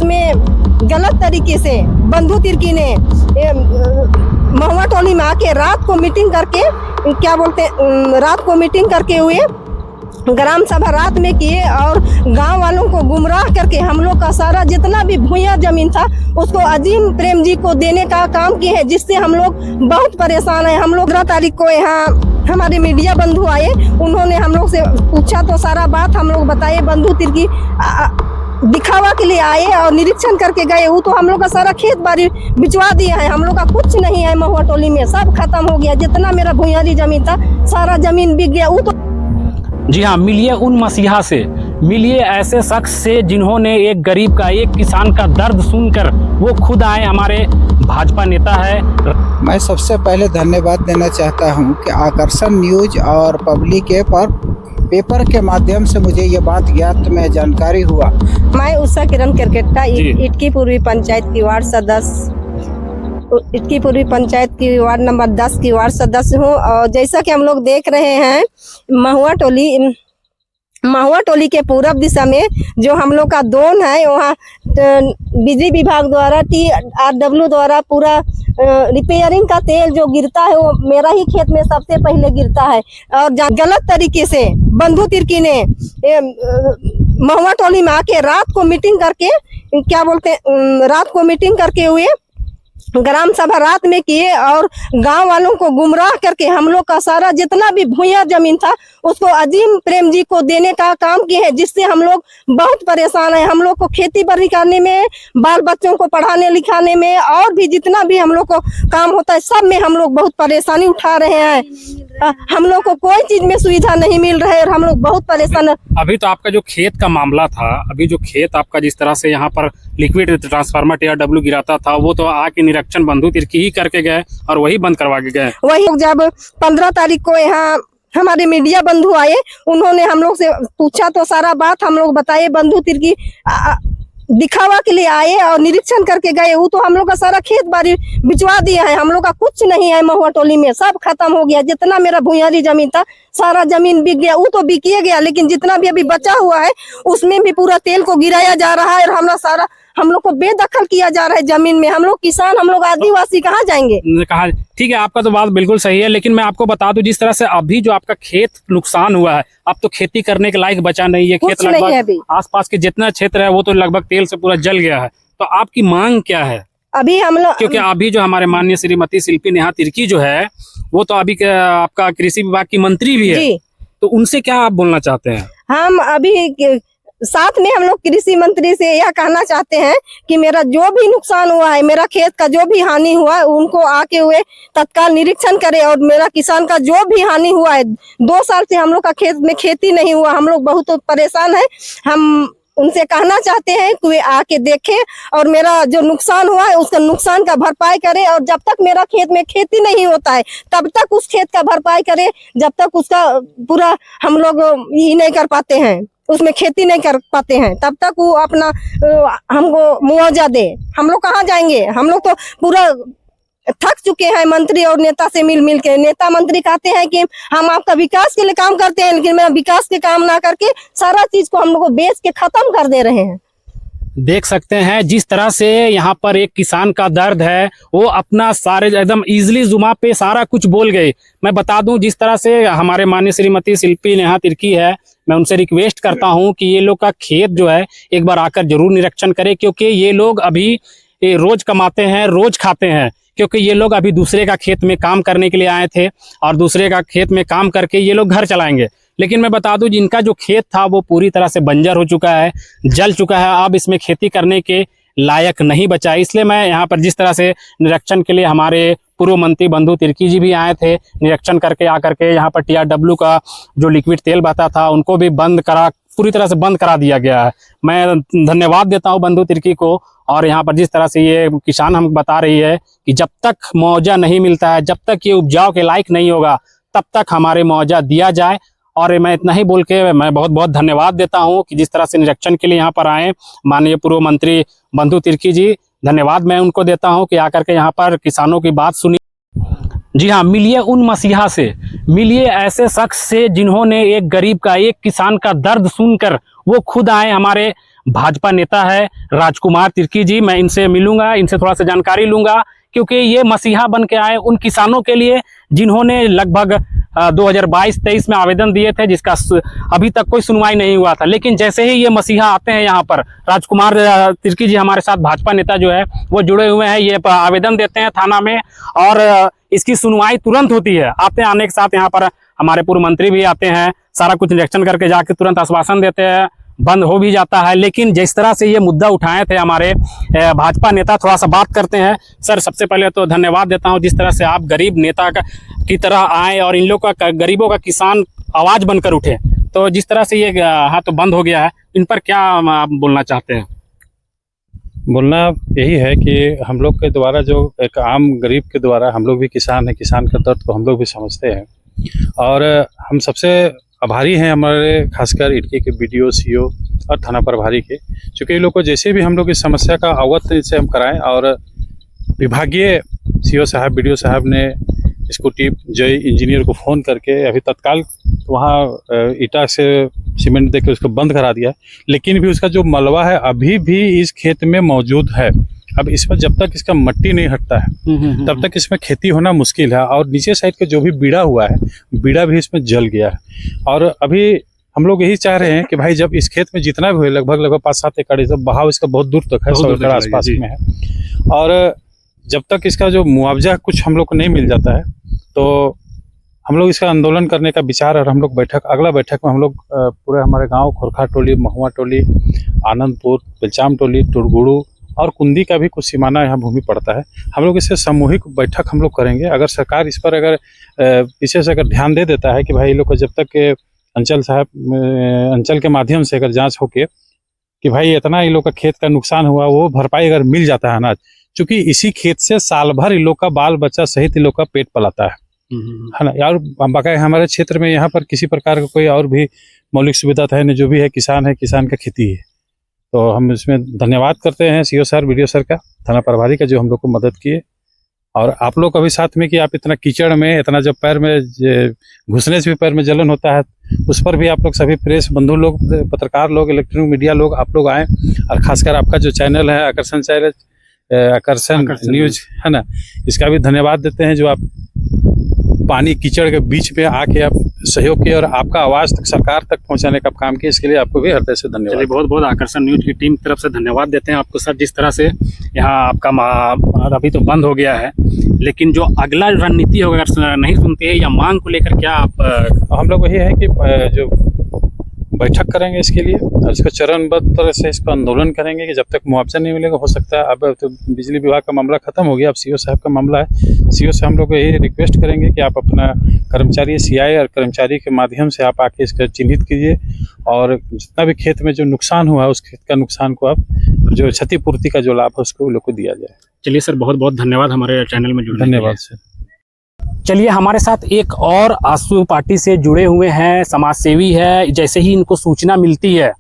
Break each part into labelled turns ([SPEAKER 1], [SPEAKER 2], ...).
[SPEAKER 1] उसमें गलत तरीके से बंधु तिर्की ने महुआ टोली में आके रात को मीटिंग करके रात को मीटिंग करके हुए ग्राम सभा रात में किए और गांव वालों को गुमराह करके हम लोग का सारा जितना भी भूया जमीन था उसको अजीम प्रेम जी को देने का काम किए हैं, जिससे हम लोग बहुत परेशान हैं। हम लोग 15 तारीख को यहाँ हमारे मीडिया बंधु आए, उन्होंने हम लोग से पूछा तो सारा बात हम लोग बताए। बंधु तिर्की दिखावा के लिए आए और निरीक्षण करके गए। वो तो हम लोग का सारा खेत बाड़ी बिचवा दिया है, हम लोग का कुछ नहीं है महुआ टोली में, सब खत्म हो गया। जितना मेरा भुइयारी जमीन था सारा जमीन बिक गया। वो तो
[SPEAKER 2] जी हाँ, मिलिए उन मसीहा से, मिलिए ऐसे शख्स से जिन्होंने एक गरीब का, एक किसान का दर्द सुनकर वो खुद आए, हमारे भाजपा नेता है।
[SPEAKER 3] मैं सबसे पहले धन्यवाद देना चाहता हूं कि आकर्षण न्यूज और पब्लिक ऐप और पेपर के माध्यम से मुझे ये बात ज्ञात में जानकारी हुआ।
[SPEAKER 1] मैं उषा किरण करकेट्टा इटकी पूर्वी पंचायत की वार्ड सदस्य, इटकी पूर्वी पंचायत की वार्ड नंबर 10 की वार्ड सदस्य हूँ। और जैसा कि हम लोग देख रहे हैं महुआ टोली के पूरब दिशा में जो हम लोग का दोन है, वहाँ बिजली विभाग द्वारा TRW द्वारा पूरा रिपेयरिंग का तेल जो गिरता है वो मेरा ही खेत में सबसे पहले गिरता है। और गलत तरीके से बंधु तिर्की ने महुआ टोली में आके रात को मीटिंग करके रात को मीटिंग करके हुए ग्राम सभा रात में किए और गांव वालों को गुमराह करके हम लोग का सारा जितना भी भूया जमीन था उसको अजीम प्रेम जी को देने का काम किए हैं, जिससे हम लोग बहुत परेशान हैं। हम लोग को खेती बाड़ी करने में, बाल बच्चों को पढ़ाने लिखाने में और भी जितना भी हम लोग को काम होता है सब में हम लोग बहुत परेशानी उठा रहे हैं। हम लोग को कोई चीज में सुविधा नहीं मिल रहा है और हम लोग बहुत परेशान है।
[SPEAKER 2] अभी तो आपका जो खेत का मामला था, अभी जो खेत आपका जिस तरह से यहाँ पर लिक्विड ट्रांसफार्मर TRW गिराता था, वो तो आके निरीक्षण बंधु तिर्की ही करके गए और वही बंद करवा के गए।
[SPEAKER 1] वही जब 15 तारीख को यहाँ हमारे मीडिया बंधु आए, उन्होंने हम लोग से पूछा तो सारा बात हम लोग बताए। बंधु तिर्की दिखावा के लिए आए और निरीक्षण करके गए। वो तो हम लोग का सारा खेत बाड़ी बिचवा दिया है, हम लोग का कुछ नहीं है महुआ टोली में, सब खत्म हो गया। जितना मेरा भुइयारी जमीन था सारा जमीन बिक गया। वो तो बिकिए गया, लेकिन जितना भी अभी बचा हुआ है उसमें भी पूरा तेल को गिराया जा रहा है और हम लोग को बेदखल किया जा रहा है जमीन में। हम लोग किसान, हम लोग आदिवासी कहाँ जाएंगे?
[SPEAKER 2] कहा ठीक है, आपका तो बात बिल्कुल सही है, लेकिन मैं आपको बता दूं जिस तरह से अभी जो आपका खेत नुकसान हुआ है, अब तो खेती करने के लायक बचा नहीं है। खेत लगभग आसपास के जितना क्षेत्र है वो तो लगभग तेल से पूरा जल गया है। तो आपकी मांग क्या है
[SPEAKER 1] अभी? हम लोग
[SPEAKER 2] क्योंकि अभी जो हमारे माननीय श्रीमती शिल्पी नेहा तिर्की जो है वो तो अभी आपका कृषि विभाग की मंत्री भी है, तो उनसे क्या आप बोलना चाहते हैं?
[SPEAKER 1] हम अभी साथ में हम लोग कृषि मंत्री से यह कहना चाहते हैं कि मेरा जो भी नुकसान हुआ है, मेरा खेत का जो भी हानि हुआ है, उनको आके हुए तत्काल निरीक्षण करे। और मेरा किसान का जो भी हानि हुआ है, 2 साल से हम लोग का खेत में खेती नहीं हुआ, हम लोग बहुत परेशान है। हम उनसे कहना चाहते हैं कि वे आके देखें और मेरा जो नुकसान हुआ है उसका नुकसान का भरपाई करे। और जब तक मेरा खेत में खेती नहीं होता है तब तक उस खेत का भरपाई करे, जब तक उसका पूरा हम लोग ये नहीं कर पाते हैं, उसमें खेती नहीं कर पाते हैं, तब तक वो अपना हमको मुआवजा दे। हम लोग कहाँ जाएंगे? हम लोग तो पूरा थक चुके हैं मंत्री और नेता से मिल के। नेता मंत्री कहते हैं कि हम आपका विकास के लिए काम करते हैं, लेकिन मेरा विकास के काम ना करके सारा चीज को हम लोग को बेच के खत्म कर दे रहे हैं।
[SPEAKER 2] देख सकते हैं जिस तरह से यहाँ पर एक किसान का दर्द है, वो अपना सारे एकदम इजीली जुमा पे सारा कुछ बोल गए। मैं बता दूं जिस तरह से हमारे माननीय श्रीमती शिल्पी नेहा तिर्की है, मैं उनसे रिक्वेस्ट करता हूं कि ये लोग का खेत जो है एक बार आकर जरूर निरीक्षण करें, क्योंकि ये लोग अभी रोज कमाते हैं, रोज खाते हैं। क्योंकि ये लोग अभी दूसरे का खेत में काम करने के लिए आए थे और दूसरे का खेत में काम करके ये लोग घर चलाएंगे। लेकिन मैं बता दूं जिनका जो खेत था वो पूरी तरह से बंजर हो चुका है, जल चुका है, अब इसमें खेती करने के लायक नहीं बचा। इसलिए मैं यहाँ पर जिस तरह से निरीक्षण के लिए हमारे पूर्व मंत्री बंधु तिर्की जी भी आए थे, निरीक्षण करके आकर के यहाँ पर TRW का जो लिक्विड तेल बहता था उनको भी पूरी तरह से बंद करा दिया गया है। मैं धन्यवाद देता हूँ बंधु तिर्की को। और यहाँ पर जिस तरह से ये किसान हम बता रही है कि जब तक मुआवजा नहीं मिलता है, जब तक ये उपजाऊ के लायक नहीं होगा, तब तक हमारे मुआवजा दिया जाए। और मैं इतना ही बोल के मैं बहुत बहुत धन्यवाद देता हूं कि जिस तरह से निरीक्षण के लिए यहाँ पर आए माननीय पूर्व मंत्री बंधु तिर्की जी, धन्यवाद मैं उनको देता हूं कि आकर के यहाँ पर किसानों की बात सुनी। जी हाँ, मिलिए उन मसीहा से, मिलिए ऐसे शख्स से जिन्होंने एक गरीब का, एक किसान का दर्द सुनकर वो खुद आए, हमारे भाजपा नेता है राजकुमार तिर्की जी। मैं इनसे मिलूंगा, इनसे थोड़ा सा जानकारी लूंगा, क्योंकि ये मसीहा बन के आए उन किसानों के लिए जिन्होंने लगभग 2022-23 में आवेदन दिए थे, जिसका अभी तक कोई सुनवाई नहीं हुआ था। लेकिन जैसे ही ये मसीहा आते हैं यहाँ पर, राजकुमार तिर्की जी हमारे साथ भाजपा नेता जो है वो जुड़े हुए हैं, ये आवेदन देते हैं थाना में और इसकी सुनवाई तुरंत होती है। आने के साथ यहाँ पर हमारे पूर्व मंत्री भी आते हैं, सारा कुछ निरीक्षण करके जाके तुरंत आश्वासन देते हैं, बंद हो भी जाता है। लेकिन जिस तरह से ये मुद्दा उठाए थे हमारे भाजपा नेता, थोड़ा सा बात करते हैं। सर, सबसे पहले तो धन्यवाद देता हूं जिस तरह से आप गरीब नेता की तरह आए और इन लोग का, गरीबों का किसान आवाज बनकर उठे। तो जिस तरह से ये तो बंद हो गया है, इन पर क्या आप बोलना चाहते हैं?
[SPEAKER 4] बोलना यही है कि हम लोग के द्वारा जो एक आम गरीब के द्वारा, हम लोग भी किसान हैं, किसान का दर्द को हम लोग भी समझते हैं और हम सबसे आभारी हैं हमारे खासकर इटकी के BDO, CO और थाना प्रभारी के, चूँकि ये लोग को जैसे भी हम लोग इस समस्या का अवगत से हम कराएं और विभागीय CO साहब, BDO साहब ने इसको टीम जय इंजीनियर को फ़ोन करके अभी तत्काल वहाँ ईटा से सीमेंट देकर उसको बंद करा दिया, लेकिन भी उसका जो मलबा है अभी भी इस खेत में मौजूद है। अब इस पर जब तक इसका मट्टी नहीं हटता है तब तक इसमें खेती होना मुश्किल है और नीचे साइड का जो भी बीड़ा हुआ है, बीड़ा भी इसमें जल गया है। और अभी हम लोग यही चाह रहे हैं कि भाई जब इस खेत में जितना भी हुए, लगभग 5-7 एकड़, बहाव इसका बहुत दूर तक है, 100 एकड़ आसपास में है, और जब तक इसका जो मुआवजा कुछ हम लोग को नहीं मिल जाता है तो हम लोग इसका आंदोलन करने का विचार, और हम लोग अगला बैठक में हम लोग पूरे हमारे गांव खोरखा टोली, महुआ टोली, आनंदपुर, बेलचाम टोली, टुरगुड़ू और कुंदी का भी कुछ सीमाना यहाँ भूमि पड़ता है, हम लोग इससे सामूहिक बैठक हम लोग करेंगे। अगर सरकार इस पर अगर विशेष अगर ध्यान दे देता है कि भाई लोग को जब तक के अंचल के माध्यम से अगर जाँच होके कि भाई इतना इन लोग का खेत का नुकसान हुआ, वो भरपाई अगर मिल जाता है अनाज, चूँकि इसी खेत से साल भर इन लोग का बाल बच्चा सहित इन लोग का पेट पलाता है ना। यार बाकायदा हमारे क्षेत्र में यहाँ पर किसी प्रकार का कोई और भी मौलिक सुविधा है नहीं, जो भी है किसान का खेती है। तो हम इसमें धन्यवाद करते हैं CO सर, BDO सर का, थाना प्रभारी का, जो हम लोग को मदद किए, और आप लोग का भी साथ में कि आप इतना कीचड़ में, इतना जब पैर में घुसने से भी पैर में जलन होता है, उस पर भी आप लोग सभी प्रेस बंधु लोग, पत्रकार लोग, इलेक्ट्रॉनिक मीडिया लोग, आप लोग आए, और खासकर आपका जो चैनल है आकर्षण न्यूज है ना, इसका भी धन्यवाद देते हैं, जो आप पानी कीचड़ के बीच में आके आप सहयोग किए और आपका आवाज तक सरकार तक पहुंचाने का काम किया, इसके लिए आपको भी हृदय से धन्यवाद।
[SPEAKER 2] बहुत बहुत आकर्षण न्यूज की टीम की तरफ से धन्यवाद देते हैं आपको सर। जिस तरह से यहाँ आपका अभी तो बंद हो गया है, लेकिन जो अगला रणनीति होगा, अगर नहीं सुनते हैं या मांग को लेकर क्या आप?
[SPEAKER 4] हम लोग वही है कि जो बैठक करेंगे इसके लिए, और इसको चरणबद्ध तरह से इसको आंदोलन करेंगे कि जब तक मुआवजा नहीं मिलेगा, हो सकता है अब तो बिजली विभाग का मामला खत्म हो गया, अब CO साहब का मामला है। CO से हम लोग यही रिक्वेस्ट करेंगे कि आप अपना कर्मचारी CI और कर्मचारी के माध्यम से आप आके इसका चिन्हित कीजिए, और जितना भी खेत में जो नुकसान हुआ है उस खेत का नुकसान को आप जो क्षतिपूर्ति का जो लाभ है उसको लोग को दिया जाए।
[SPEAKER 2] चलिए सर, बहुत बहुत धन्यवाद हमारे चैनल में जुड़ने के लिए।
[SPEAKER 4] धन्यवाद सर।
[SPEAKER 2] चलिए, हमारे साथ एक और आसू पार्टी से जुड़े हुए हैं, समाजसेवी है। जैसे ही इनको सूचना मिलती है,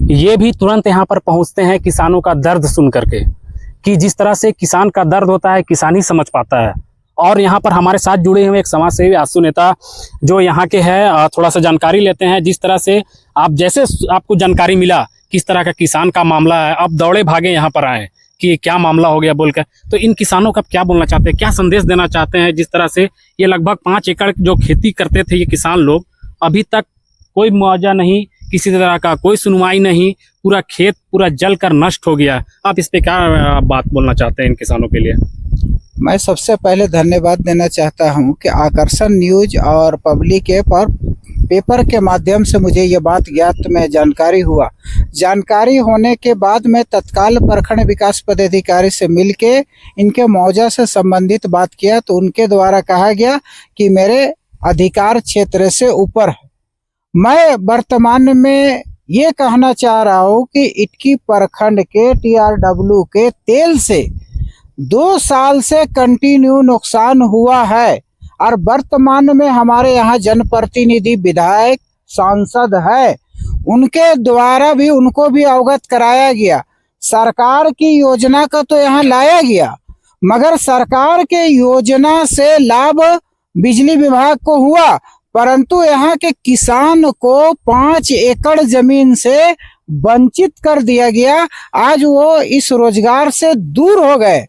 [SPEAKER 2] ये भी तुरंत यहाँ पर पहुँचते हैं किसानों का दर्द सुन करके, कि जिस तरह से किसान का दर्द होता है किसान ही समझ पाता है। और यहाँ पर हमारे साथ जुड़े हुए एक समाजसेवी आसू नेता जो यहाँ के हैं, थोड़ा सा जानकारी लेते हैं। जिस तरह से जैसे आपको जानकारी मिला किस तरह का किसान का मामला है, अब दौड़े भागे यहाँ पर आए कि क्या मामला हो गया बोलकर, तो इन किसानों का क्या बोलना चाहते हैं, क्या संदेश देना चाहते हैं? जिस तरह से ये लगभग 5 एकड़ जो खेती करते थे ये किसान लोग, अभी तक कोई मुआवजा नहीं, किसी तरह का कोई सुनवाई नहीं, पूरा खेत पूरा जल कर नष्ट हो गया। आप इस पे क्या बात बोलना चाहते हैं इन किसानों के लिए?
[SPEAKER 3] मैं सबसे पहले धन्यवाद देना चाहता हूं कि आकर्षण न्यूज और पब्लिक ऐप और पेपर के माध्यम से मुझे ये बात ज्ञात में जानकारी हुआ। जानकारी होने के बाद मैं तत्काल प्रखंड विकास पदाधिकारी से मिलके इनके मुआवजा से संबंधित बात किया, तो उनके द्वारा कहा गया कि मेरे अधिकार क्षेत्र से ऊपर है। मैं वर्तमान में ये कहना चाह रहा हूँ कि इटकी प्रखंड के TRW के तेल से 2 साल से कंटिन्यू नुकसान हुआ है, और वर्तमान में हमारे यहाँ जनप्रतिनिधि, विधायक, सांसद है, उनके द्वारा भी उनको भी अवगत कराया गया। सरकार की योजना का तो यहाँ लाया गया, मगर सरकार के योजना से लाभ बिजली विभाग को हुआ, परंतु यहाँ के किसान को 5 एकड़ जमीन से वंचित कर दिया गया। आज वो इस रोजगार से दूर हो गए।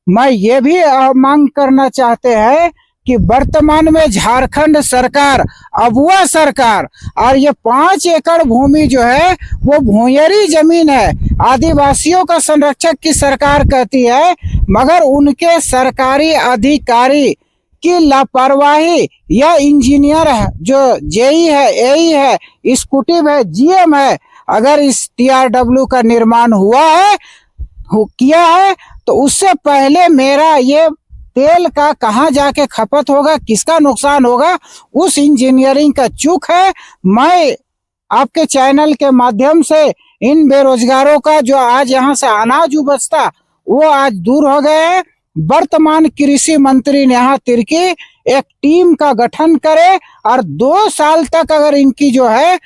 [SPEAKER 3] मैं ये भी मांग करना चाहते हैं कि वर्तमान में झारखंड सरकार, अबुआ सरकार, और ये 5 एकड़ भूमि जो है वो भूयरी जमीन है, आदिवासियों का संरक्षक की सरकार कहती है, मगर उनके सरकारी अधिकारी की लापरवाही, या इंजीनियर है जो जेई है, एई है, एग्जीक्यूटिव है, जीएम है, अगर इस टीआरडब्ल्यू का निर्माण किया है तो उससे पहले मेरा ये तेल का कहाँ जाके खपत होगा, किसका नुकसान होगा, उस इंजीनियरिंग का चूक है। मैं आपके चैनल के माध्यम से इन बेरोजगारों का जो आज यहाँ से अनाज उपजता वो आज दूर हो गए हैं। वर्तमान कृषि मंत्री नेहा तिर्की एक टीम का गठन करे और 2 साल तक अगर इनकी जो है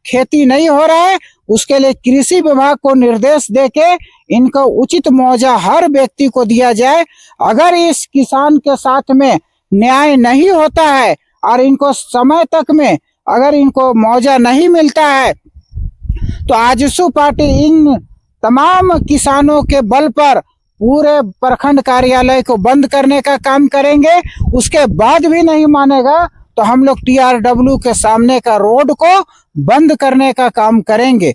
[SPEAKER 3] खेती नहीं हो रहा है, उसके लिए कृषि विभाग को निर्देश देके इनको उचित मुआवजा हर व्यक्ति को दिया जाए। अगर इस किसान के साथ में न्याय नहीं होता है और इनको समय तक में अगर इनको मुआवजा नहीं मिलता है तो आजसू पार्टी इन तमाम किसानों के बल पर पूरे प्रखंड कार्यालय को बंद करने का काम करेंगे। उसके बाद भी नहीं मानेगा तो हम लोग टीआरडब्ल्यू के सामने का रोड को बंद करने का काम करेंगे।